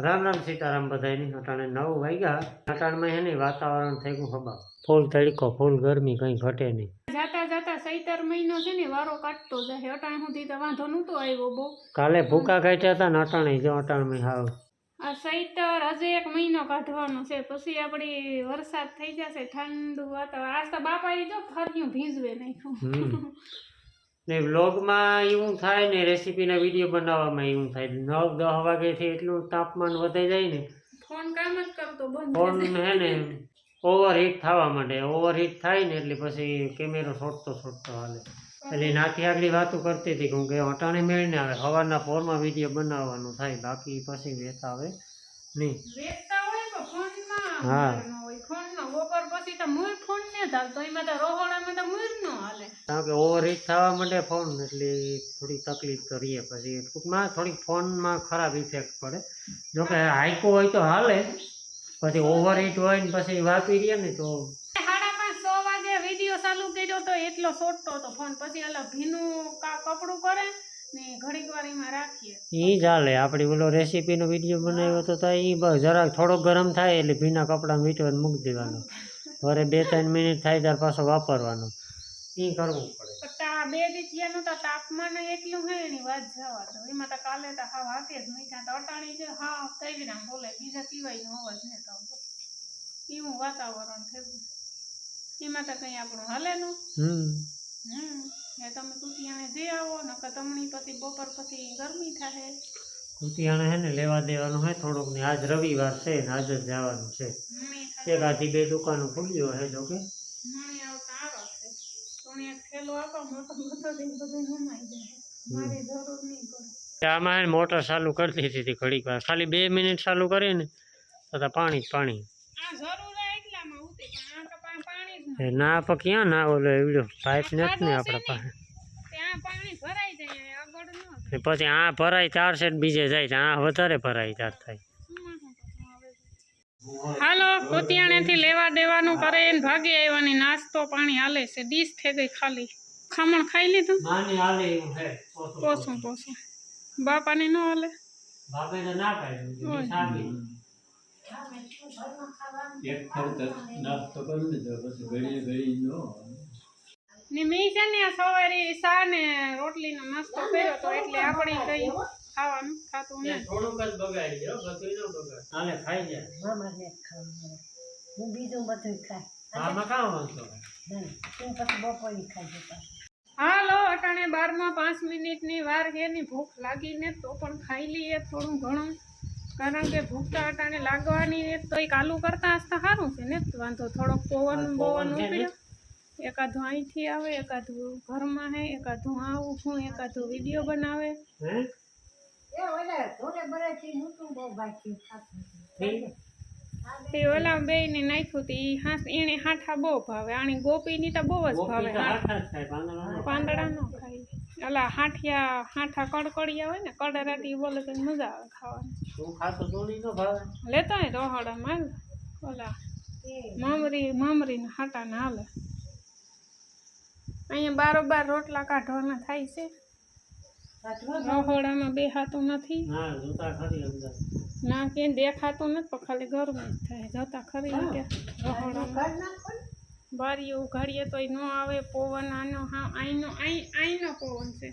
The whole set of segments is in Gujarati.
राम राम सीताराम बधाई अटाणे 9 वाग्या अटाण में है वातावरण थई गयुं हबा फूल तड़को फूल गर्मी कहीं घटे नहीं जाता जाता सैतर महीनो छे ने वारो काटतो जाय अटाण सुधी तो वांधो नतो आव्यो बो काले भूका काट्या था ने अटाणे जो अटाण में हाव आ सैतर हजे 1 महीनो काढवानो छे पछी आपणी वरसाद थई जशे ठंडू वातावरण आज तो बापाए जो फरिયું भीजवे नाख्યું ने व्लॉग में एवं थाय ने रेसिपी ना वीडियो बनावा में एवं थाय 9-10 वागे थी एटલું तापमान वधाई जाय ने फोन काम ज करतो बंद फोन है ने ओवरहीट थवा माटे ओवरहीट थाय ने એટલે પછી કેમેરો છોડતો હાલે એટલે નાથી આગળી વાતો કરતી હતી કે અટાણે મેળ ને આવે હવારના પોરમાં વિડિયો બનાવવાનો થાય બાકી પછી વેતા આવે નહીં વેતા હોય તો ફોન માં હા હોય ફોન નો ઉપર પછી તો મૂળ ફોન ને ચાલ તો એમાં તો રોહોડામાં તો મૂળ નો હાલે કારણ કે ઓવરહીટ થવા માટે ફોન એટલે થોડી તકલીફ તો રહે પછી ટૂંકમાં થોડી ફોનમાં ખરાબ ઇફેક્ટ પડે જો કે હાઈકો હોય તો હાલે પછી ઓવરહીટ હોય ને પછી વાપી રહે ને તો 5:30 વાગે વિડિયો ચાલુ કર્યો તો એટલો છોડતો તો ફોન પછી અલા ભીનું કપડું કરે ને ઘડીક વારીમાં રાખીએ ઈ ચાલે આપણી ઓલો રેસીપીનો વિડિયો બનાવ્યો તો ઈ બસ જરાક થોડો ગરમ થાય એટલે ભીના કપડાં વીંટવાને મૂકી દેવાનો વરે 2-3 મિનિટ થાય ત્યાર પાછો વાપરવાનો ઈ કરવું પડે તા બે દીથિયાનું તો તાપમાન એટલું હે ની વાત જવા દો એમાં તો કાલે તો હાવ હાથે જ મૂક્યા તો અટાણી છે હા તૈગડા બોલે બીજા પીવાયનો અવાજ ન આવતો એવું વાતાવરણ થયું એમાં તો કઈ આપણું હાલે નું એ તમે કુતિયાણે જે આવો નકર તમણી પછી બપોર પછી ગરમી થાય કુતિયાણે હે ને લેવા દેવાનું હે થોડુંક ને આજ રવિવાર છે ને આજ જ જવાનું છે એક આધી બે દુકાનો ખુલ્યો હે જો કે મણી આવતા આવે છે કોણે એક થેલો આપો મોટો મોટો દિન બધું હમાઈ જાય મારી જરૂર નહીં પડે આમાં મોટર ચાલુ કરતી હતી ઘડીક વાર ખાલી 2 મિનિટ ચાલુ કરી ને તો પાણી પાણી આ જરૂર એટલામાં ઉતે પણ આ પાણી જ ના પણ ક્યાં ના ઓલો એવડો પાઇપ નથી ને આપણા પાસે ત્યાં પાણી ભરાઈ જાય આગળ ન પછી આ ભરાય 4 સેટ બીજે જાય આ વધારે ભરાય 4 થાય હાલો કોતિયાણેથી લેવા દેવાનું કરે ને ભાગી આવ્યાની નાસ્તો પાણી હાલે છે ડીશ થઈ ગઈ ખાલી ખમણ ખાઈ લીધું નાની હાલે એવું હે પોસું બાપાને ન હાલે બાપે તો ના પાડ્યું સાબી એક ખર્ચ નાસ્તો કરી લીધો પછી ઘડી નો ને મેં છે ને સવારે સા ને રોટલીનો નાસ્તો કર્યો તો એટલે આપણે કઈ ખાવાનું ખાતું ને થોડુંક જ બગાડી દો બધું ન બગાડ હાલે ખાઈ જાય મામા ને ખાવું હું બીજું બધું ખાય આમાં કામ વાંધો નહીં તું પછી બપોરી ખાઈ જતા હાલો અટાણે 12 મિનિટની વાર છે ની ભૂખ લાગીને તો પણ ખાઈ લઈએ થોડું ઘણું કારણ કે ભૂખ તો અટાણે લાગવાની ને તો એક આલુ કરતા હસતા સારું છે ને વાંધો થોડોક પવન ઉપડ્યો એકાદું અહીંથી આવે એકાદું ઘરમાં હે એકાદું આવું હું એકાદું વિડીયો બનાવે હે એ ઓલા થોડે બરેથી નતું બહુ બાકી ખાતું તે ઓલા બેયને નાખ્યું તી હાથ એને હાઠા બહુ ભાવે આણી ગોપીની તો બહુ જ ભાવે પાંદડા ન ખાય ઓલા હાઠા કડકડિયા હોય ને કડરાટી બોલે તો મજા આવે ખાવાની તું ખાતો થોડી ન ભાવે લેતો હોય રોહડામાં ઓલા મામરીને હાટા ને હાલે અહીંયા બારોબાર રોટલા કાઢવાના થાય છે રોહડામાં બેહાતું નથી ના જોતા ખરી અંદર ના કે દેખાતું નથી પણ ખાલી ગરમી જ થાય જતા ખરી કે રોહડામાં બારીઓ ઉઘાડીએ તો ન આવે પવન આનો હા આઈનો પવન છે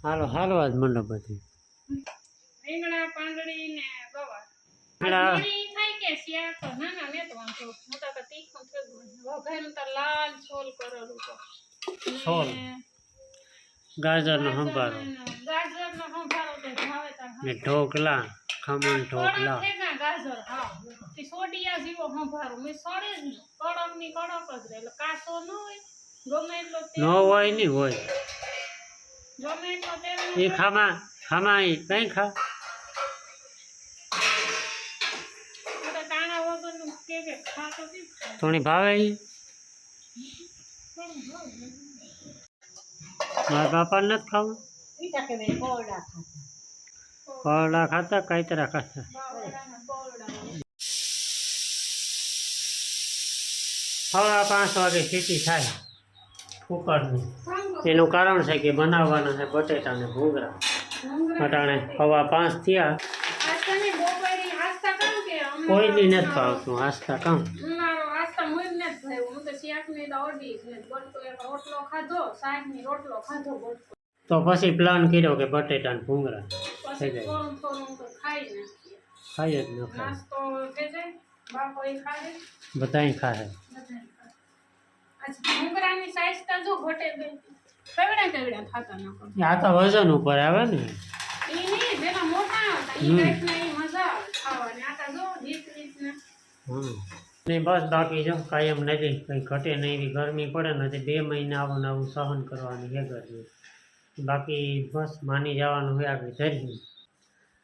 હાલો હાલવા જ મંડપ બધી રીંગણા પાંદડી ને ગવાર ઘણી થાય કે શિયાળ તો નાના ને તો વાંધો મોટા તો તીખું થયું વઘાર્યું તો લાલ છોલ કરેલું તો છોલ ગાજરનો સંભારો તો ભાવે તાર ને ઢોકલા ખમણ ઢોકલા ગાજર હા તે સોડિયા જેવો સંભારો મેં સોડે જ નહીં કડક ની કડક જ રહે એટલે કાચો ન હોય ગમે એટલો તેલ ન હોય નહીં હોય ગમે એટલો તેલ એ ખામા ઈ કઈ ખા તાણા વગરનું કે ખાતો થોડી ભાવે ઈ મારા બાપા નથી ખાવું પીતા કે મેં કોરડા ખાતા કોરડા ખાતા કાંતરા ખાતા હવે 5 વાગે સીટી થાય કુકરની એનું કારણ છે કે બનાવવાના છે બટેટા ને ભૂંગળા અટાણે 5:15 થયા આજકાલની બપોરે આસ્તા કામ કે કોઈની નથી ભાવતું આસ્તા કામ. ઉનાળો આસ્તા મુઈ ને જ ભાઈ હું તો શાકની તો ઓડી જ ને બટકો એક રોટલો ખાધો શાકની રોટલો ખાધો બટકો તો પછી પ્લાન કર્યો કે બટેટા ને ભૂંગળા થઈ પછી જાય. થોડું થોડું તો ખાઈ નાખીએ ખાઈ જ ન ખાય, નાસ્તો થઈ જાય બાપો એ ખાય બધાય ખાય. બધાય ખાય. આજ ભૂંગળાની સાઈઝ તો જો ઘટે બે કેવડા ખાતા ન આ તો વજન ઉપર આવે ને. ઈ નહીં જેના મોટા હતા ઈ ટાઈપના ઈ મજા આવે ખાવાની આ તો જો રીતના નહીં બસ બાકી જો કાયમ નથી કંઈ ઘટે નહીં. એવી ગરમી પડે ને તે 2 મહિના આવું ને આવું સહન કરવાની હે ગરમી. બાકી બસ માની જવાનું હોય આગળ ધરી.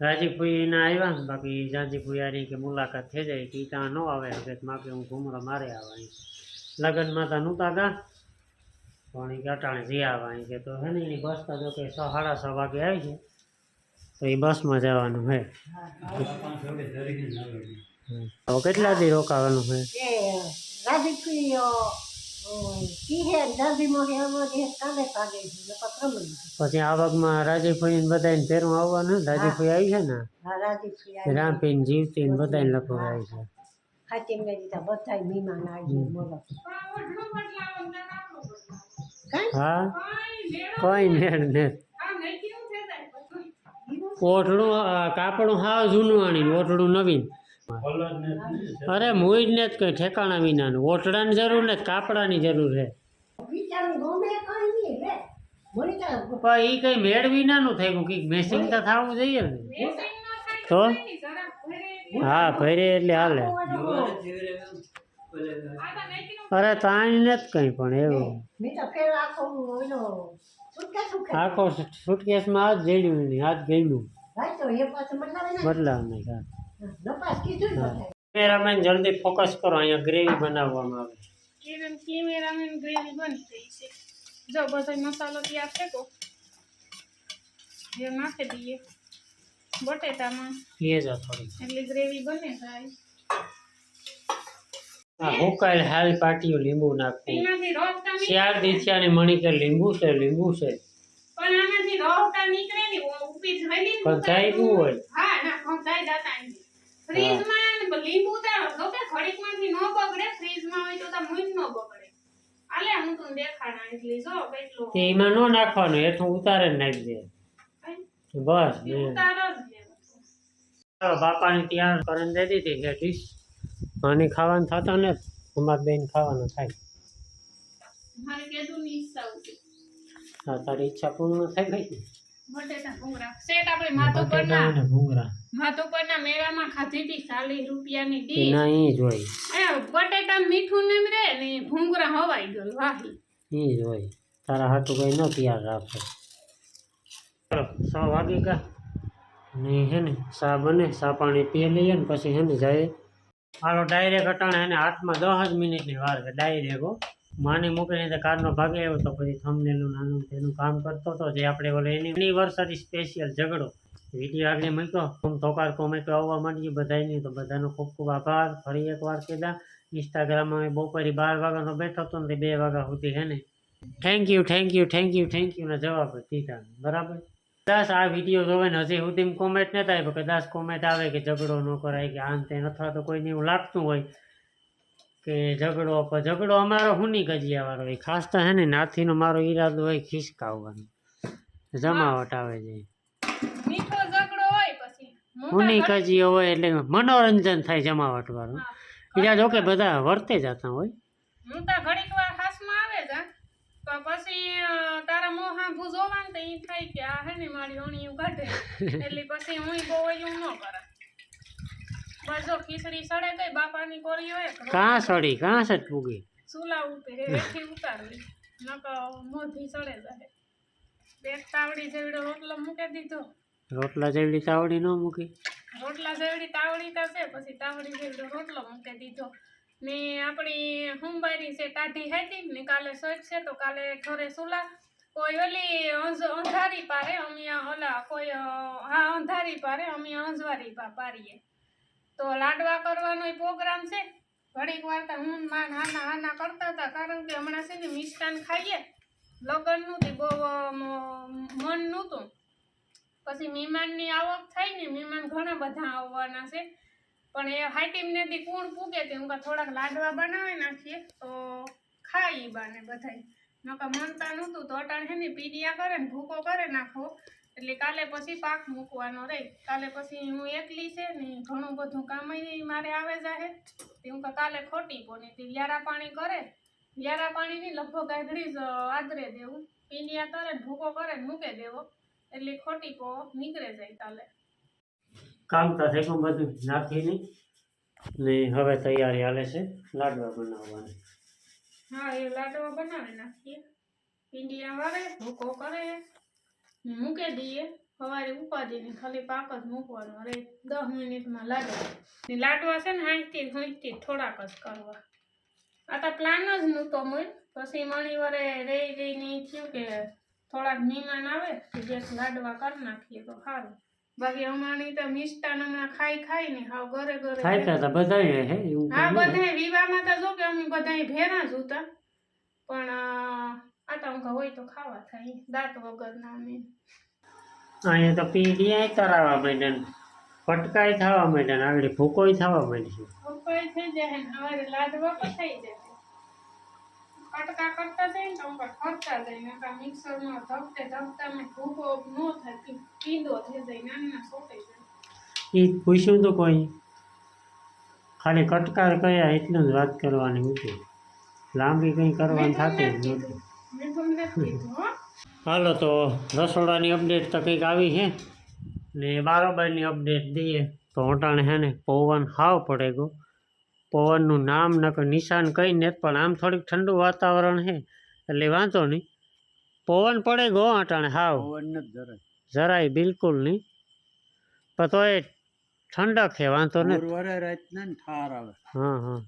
રાજીપુરીના આવ્યા ને બાકી જાજીપુરી કે મુલાકાત થઈ જાય કે ત્યાં ન આવે હવે માકે હું ઘૂમરો મારે આવવાની લગ્નમાં તો નહોતા ગા પણ એ અટાણે જઈ આવવાની છે તો હે ને એની બસ તો જો કે 6:30 વાગે આવી છે તો એ બસમાં જવાનું હે. હવે કેટલા દી રોકાવાનું છે? એ રાજકીય કીહે દાદીમાં હે અમારે કાલે કાલે નકર પછી આવકમાં રાજીપુરીને બધાને ફેરવા આવવાનું ને. રાજીપુરી આવી છે ને, હા રાજકીય રામપીને જીવતી ને બધાને લગભગ આવી છે. ખાતી મેં દીધા બધા મહેમાન આવી બોલો ઓઢણું બદલાવો ને આપણું બદલાવો કાંઈ હા કોઈ મેળો કોઈ ને આ નહીં કેવું થઈ જાય બધું ઓઢણું કાપડું હાવ જૂનું આણી ઓઢણું નવીન. કલર ને અરે મુઈ જ ને જ કઈ ઠેકાણા વિનાનું. ઓઠડાની જરૂર ને કાપડાની જરૂર છે વિચારું ગમે કાંઈ નહીં રે મને તો પણ એ કઈ મેળ વિનાનું થઈ ગયું કંઈક મેસિંગ તો થવું જોઈએ ને. મેસિંગ નો થાય તો નહીં જરા ભરે હા ભરે એટલે હાલે. આ તો નહીં કેવું અરે તાણી ને જ કઈ પણ એવું મેં તો ફેર આખો ઓલો સુટકેસ ઉખે આખો સુટકેસમાં હાથ જડ્યું નહીં, હાથ ગયું ભાઈ તો એ પાછું બદલાવે ને બદલાવ નહીં. હા નપાસ કીધું ને બધાએ. કેમેરામેન જલ્દી ફોકસ કરો, અહીંયા ગ્રેવી બનાવવામાં આવે. કેરન કેમેરામેન ગ્રેવી બની ગઈ છે જો બધો મસાલો તૈયાર છે તો એ નાખી દઈએ બટેટામાં લેજો થોડી. એટલે ગ્રેવી બને જાય આ હુકાયેલ હાલ પાટીઓ લીંબુ નાખવું. એનાથી રોટતા 4 દિવસની મણી કે લીંબુ છે પણ આનાથી રોટતા નીકળે ને ઉપી જવાની પણ થાય શું હોય હા ના ખંતાઈ જતા નહીં ફ્રીજમાં લીંબુ ઉતારો તો કે ઘડીકમાંથી ન બગડે ફ્રીજમાં હોય તો મુઈ ન બગડે આલે હું તને દેખાડા એટલે જો કેટલો તે એમાં ન નાખવાનું, હેઠું ઉતારે જ નાખી દે બસ. ઉતારો જ લે ચાલો બાપાને ત્યાં કરીને દે દીધી કે ડીશ આની ખાવાનું થતા ને અમારે બેન ખાવાનું થાય. મારે કીધું ની ઈચ્છા હતી હા તારી ઈચ્છા પૂર્ણ થઈ ગઈ ને. બટેટા ભૂંગળા સેટ આપણે માધુપરના બટેટા અને ભૂંગળા મેળામાં ખાધી હતી 40 રૂપિયાની એ ડીશ ના એ જ હોય, એ બટેટા મીઠું ને રે ને ભૂંગળા હવાઈ ગયું વાહી એ જ હોય. તારા હાટું કઈ ન તૈયાર રાખે. ચાલો 6 વાગી ગયા ને હે ને ચા બને, ચા પાણી પી લઈએ ને પછી હે ને જાય. હાલો ડાયરેક્ટ અટાણે એને 8 જ મિનિટની વાર છે ડાયરેક્ટ. માની મૂકીને તો કારનો ભાગે આવ્યો તો પછી થંબનેલનું નાનું તેનું કામ કરતો હતો જે આપણે ઓલે એનિવર્સરી સ્પેશિયલ ઝઘડો વિડીયો આગળ મૂક્યો. હું ધોકાર કોમેન્ટો આવવા માંડી બધાની, તો બધાનો ખૂબ ખૂબ આભાર. ફરી એકવાર કીધા ઇન્સ્ટાગ્રામમાં બપોરે 12 વાગ્યાનો બેઠો હતો ને 2 વાગ્યા સુધી હે ને થેન્ક યુ ના જવાબ દીધા બરાબર. કદાચ આ વિડીયો જોવે ને હજી સુધી કોમેન્ટ ન થાય પણ કદાચ કોમેન્ટ આવે કે ઝઘડો ન કરાય કે આમ તેમ, અથવા તો કોઈને એવું લાગતું હોય કે ઝઘડો અમારો હુની કજિયા વાળો હોય. ખાસ તો હે ને નાથીનો મારો ઈરાદો હોય ખિસકાવવાનો, જમાવટ આવે છે. મીઠો ઝઘડો હોય પછી હુની કજિયો હોય એટલે મનોરંજન થાય જમાવટ વાળું. બીજા જો કે બધા વર્તે જતા હોય. હું તો ઘડીક વાર હાસમાં આવે જ તો પછી તારા મોં હાંભું જોવાનું તો ઈ થાય કે આ હે ને મારી ઓણિયું કાઢે એટલે પછી હું બહુ એવું ન કરે. બસ જો ખીચડી સડે ગઈ બાપાની કોરી હોય કાં સડી કાં સટ પૂગી ચૂલા ઉપર હેઠી ઉતારવી નક મોઢી સડે જાય. એક તાવડી જેવડો રોટલો મૂકી દીધો, રોટલા જેવડી તાવડી ન મૂકી. રોટલા જેવડી તાવડી તો છે પછી તાવડી જેવડો રોટલો મૂકી દીધો ને આપણી હુંબારી છે ટાઢી હતી ને કાલે સોચ છે તો કાલે ઠોરે સુલા કોઈ ઓલી અંધારી પારે અમે ઓલા કોઈ હા અંધારી પારે અમે અંજવારી પારીએ તો લાડવા કરવાનો પ્રોગ્રામ છે. ઘડીક વાર તો હું માન હાના કરતા હતા કારણ કે હમણાં છે ને મિષ્ટાન ખાઈએ લગ્નનું તે બહુ મન નહોતું. પછી મહેમાનની આવક થાય ને મહેમાન ઘણા બધા આવવાના છે પણ એ હાઈટીમને દી કુણ પૂગે તે હું થોડાક લાડવા બનાવી નાખીએ તો ખાઈ બાને બધાય નકા મનતા નહોતું તો અટાણ હે ને પીડિયા કરે ને ભૂકો કરે નાખો એટલે કાલે પછી પાક મૂકવાનો રહે કાલે પછી હું એકલી છે ને ઘણું બધું કામ મારે આવે જાહે તે હું કાલે ખોટી પોને તે વ્યારા પાણી કરે વ્યારા પાણીની લગભગ આધડી જ આદરે દેવું પીડિયા કરે ને ભૂકો કરે ને મૂકે દેવો એટલે ખોટી પો નીકળે જાય કાલે કામ તો થઈ ગયું બધું નાખીને ને હવે તૈયારી હાલે છે લાડવા બનાવવાની હા એ લાડવા બનાવી નાખીએ પીંડિયા વાળે ભૂકો કરે ને મૂકી દઈએ સવારે ઉપાડીને ખાલી પાક જ મૂકવાનો રે 10 મિનિટમાં લાડવા ને લાડવા છે ને હાંચતી થોડાક જ કરવા આ તો પ્લાન જ નહોતો મૂળ પછી મણીવારે રહીને થયું કે થોડાક મહેમાન આવે કે જે લાડવા કરી નાખીએ તો સારું બાકી અમારી તો મિષ્ટાન હમણાં ખાઈને હાવ ઘરે ખાઈતા હતા બધાય હે એવું હા બધાય વિવાહમાં તો જો કે અમે બધાય ભેરા જ હતા પણ આ તો અમુક હોય તો ખાવા થાય દાંત વગરના અમે અહીંયા તો પીડિયા તરાવા માંડ્યા ને ફટકાય થવા માંડ્યા ને આગળ ભૂકોય થવા માંડ્યું ઉપાય થઈ જાય ને હવે લાડવા પણ થઈ જાય કટકા કરતા જાય ને તો અમુક ખરતા જાય ને મિક્સરમાં ધબતામાં ભૂકો ન થાય પીંદો થઈ જાય નાના સોટે જાય એ પૂછ્યું તો કોઈ ખાલી કટકાર કયા એટલું જ વાત કરવાની હતી લાંબી કંઈ કરવાની થતી જ નહોતી મીઠું નથી કીધું હો હાલો તો રસોડાની અપડેટ તો કંઈક આવી છે ને બારોબારની અપડેટ દઈએ તો અટાણે છે ને પવન હાવ પડે ગયો પવનનું નામ નકર નિશાન કંઈ ને પણ આમ થોડીક ઠંડુ વાતાવરણ છે એટલે વાંધો નહીં પવન પડે ગયો અટાણે હાવ જરાય બિલકુલ નહીં પણ તો એ ઠંડક છે વાંધો નહીં રાતના ઠાર આવે હા હા